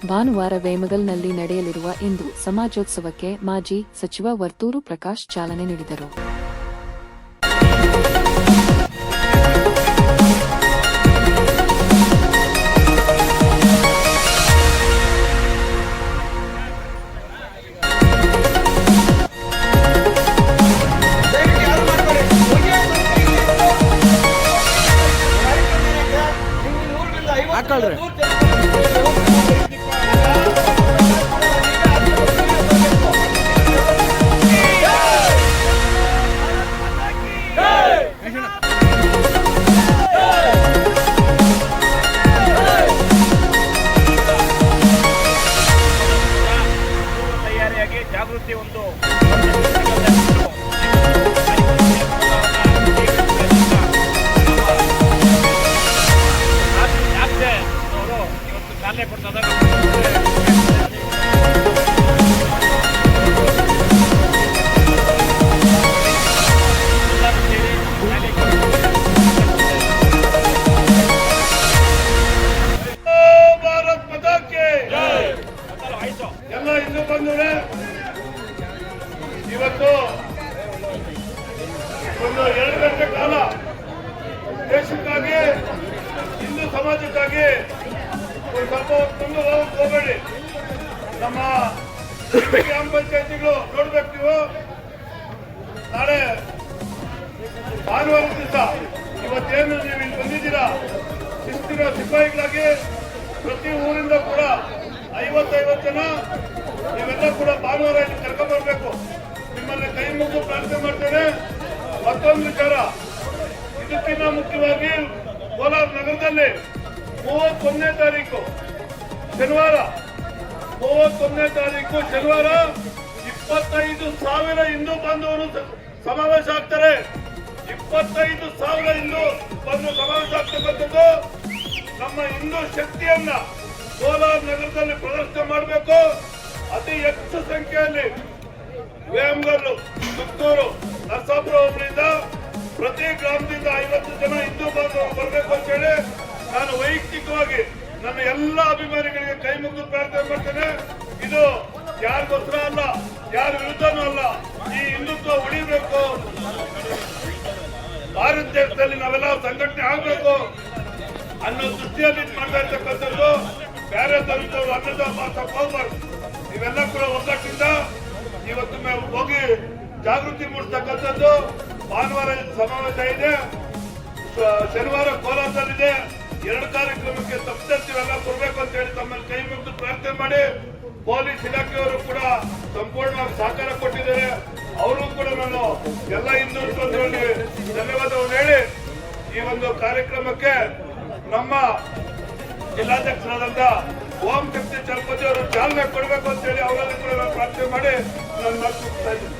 ಭಾನುವಾರ ವೇಮಗಲ್ನಲ್ಲಿ ನಡೆಯಲಿರುವ ಹಿಂದೂ ಸಮಾಜೋತ್ಸವಕ್ಕೆ ಮಾಜಿ ಸಚಿವ ವರ್ತೂರು ಪ್ರಕಾಶ್ ಚಾಲನೆ ನೀಡಿದರು. ಜಾಗೃತಿ ಒಂದು ಇವತ್ತು ಚಾಲನೆ ಕೊಡ್ತದ. ಭಾರತ್ ಮಾತಾಕ್ಕೆ ಎಲ್ಲ ಹಿಂದೂ ಬಂಧುಗಳೇ, ಇವತ್ತು ಒಂದು 2 ಗಂಟೆ ಕಾಲ ದೇಶಕ್ಕಾಗಿ ಹಿಂದೂ ಸಮಾಜಕ್ಕಾಗಿ ಒಂದು ಸ್ವಲ್ಪ ಹೊತ್ತು ಹೋಗಬೇಡಿ. ನಮ್ಮ ಗ್ರಾಮ ಪಂಚಾಯತಿಗಳು ನೋಡ್ಬೇಕು. ನೀವು ನಾಳೆ ಭಾನುವಾರ ದಿವಸ ಇವತ್ತೇನು ನೀವು ಇಲ್ಲಿ ಬಂದಿದ್ದೀರಾ, ಶಿಸ್ತಿನ ಸಿಪಾಯಿಗಳಾಗಿ ಪ್ರತಿ ಊರಿಂದ ಕೂಡ 50 ಜನ ನೀವೆಲ್ಲ ಕೂಡ ಭಾನುವಾರ ಇಲ್ಲಿ ಕರ್ಕೊಂಡು ಬರ್ಬೇಕು. ನಿಮ್ಮಲ್ಲಿ ಕೈ ಮುಗಿದು ಪ್ರಾರ್ಥನೆ ಮಾಡ್ತೇನೆ. ಮತ್ತೊಂದು ವಿಚಾರ, ಇದಕ್ಕಿಂತ ಮುಖ್ಯವಾಗಿ ಕೋಲಾರ ನಗರದಲ್ಲಿ 31ನೇ ತಾರೀಕು ಶನಿವಾರ 25,000 ಹಿಂದೂ ಬಾಂಧವರು ಸಮಾವೇಶ ಆಗ್ತಾರೆ. 25,000 ಹಿಂದೂ ಬಂದು ಸಮಾವೇಶ ಆಗ್ತಕ್ಕಂಥದ್ದು ನಮ್ಮ ಹಿಂದೂ ಶಕ್ತಿಯನ್ನ ಕೋಲಾರ ನಗರದಲ್ಲಿ ಪ್ರದರ್ಶನ ಮಾಡಬೇಕು. ಅತಿ ಹೆಚ್ಚು ಸಂಖ್ಯೆಯಲ್ಲಿ ವೇಮಗಲ್ಲು, ಪುತ್ತೂರು, ನರಸಾಪುರ ಹೋಬಳಿಯಿಂದ ಪ್ರತಿ ಗ್ರಾಮದಿಂದ 50 ಜನ ಹಿಂದೂ ಬಾಂಧವರು ಬರಬೇಕು ಅಂತ ಹೇಳಿ ನಾನು ವೈಯಕ್ತಿಕವಾಗಿ ನನ್ನ ಎಲ್ಲ ಅಭಿಮಾನಿಗಳಿಗೆ ಕೈ ಮುಗಿದು ಪ್ರಾರ್ಥನೆ ಮಾಡ್ತೇನೆ. ಇದು ಯಾರಿಗೋಸ್ಕರ ಅಲ್ಲ, ಯಾರ ವಿರುದ್ಧನೂ ಅಲ್ಲ. ಈ ಹಿಂದುತ್ವ ಉಳಿಬೇಕು. ಭಾರತ ದೇಶದಲ್ಲಿ ನಾವೆಲ್ಲ ಸಂಘಟನೆ ಆಗ್ಬೇಕು ಅನ್ನೋ ದೃಷ್ಟಿಯಲ್ಲಿ ಮಾಡ್ತಾ ಇರ್ತಕ್ಕಂಥದ್ದು. ಬೇರೆ ಧರ್ಮದವರು ಅನ್ನದ ಮಾತಕ್ಕೆ ಹೋಗ್ಬಾರ್ದು. ನೀವೆಲ್ಲ ಕೂಡ ಒಗ್ಗಟ್ಟಿಂದ ಇವತ್ತು ಹೋಗಿ ಜಾಗೃತಿ ಮೂಡಿಸ್ತಕ್ಕಂಥದ್ದು. ಭಾನುವಾರ ಸಮಾವೇಶ ಇದೆ, ಶನಿವಾರ ಕೋಲಾರದಲ್ಲಿದೆ. 2 ಕಾರ್ಯಕ್ರಮಕ್ಕೆ ತಪ್ಪದೆಲ್ಲ ಕೊಡ್ಬೇಕು ಅಂತ ಹೇಳಿ ತಮ್ಮಲ್ಲಿ ಕೈ ಮುಗಿದು ಪ್ರಾರ್ಥನೆ ಮಾಡಿ, ಪೊಲೀಸ್ ಇಲಾಖೆಯವರು ಕೂಡ ಸಂಪೂರ್ಣವಾಗಿ ಸಹಕಾರ ಕೊಟ್ಟಿದ್ದಾರೆ. ಅವರು ಕೂಡ ನಾನು ಎಲ್ಲ ಹಿಂದೂ ಬಂಧುಗಳಿಗೆ ಧನ್ಯವಾದವನ್ನು ಹೇಳಿ ಈ ಒಂದು ಕಾರ್ಯಕ್ರಮಕ್ಕೆ ನಮ್ಮ ಜಿಲ್ಲಾಧ್ಯಕ್ಷರಾದಂತ ಓಂ ಶಕ್ತಿ ಚಲಪತಿ ಅವರು ಚಾಲನೆ ಕೊಡಬೇಕು ಅಂತ ಹೇಳಿ ಅವರಲ್ಲಿ ಕೂಡ ಪ್ರಾರ್ಥನೆ ಮಾಡಿ ನಾನು ಮಾತು ಮುಗಿಸ್ತಾ ಇದ್ದೀನಿ.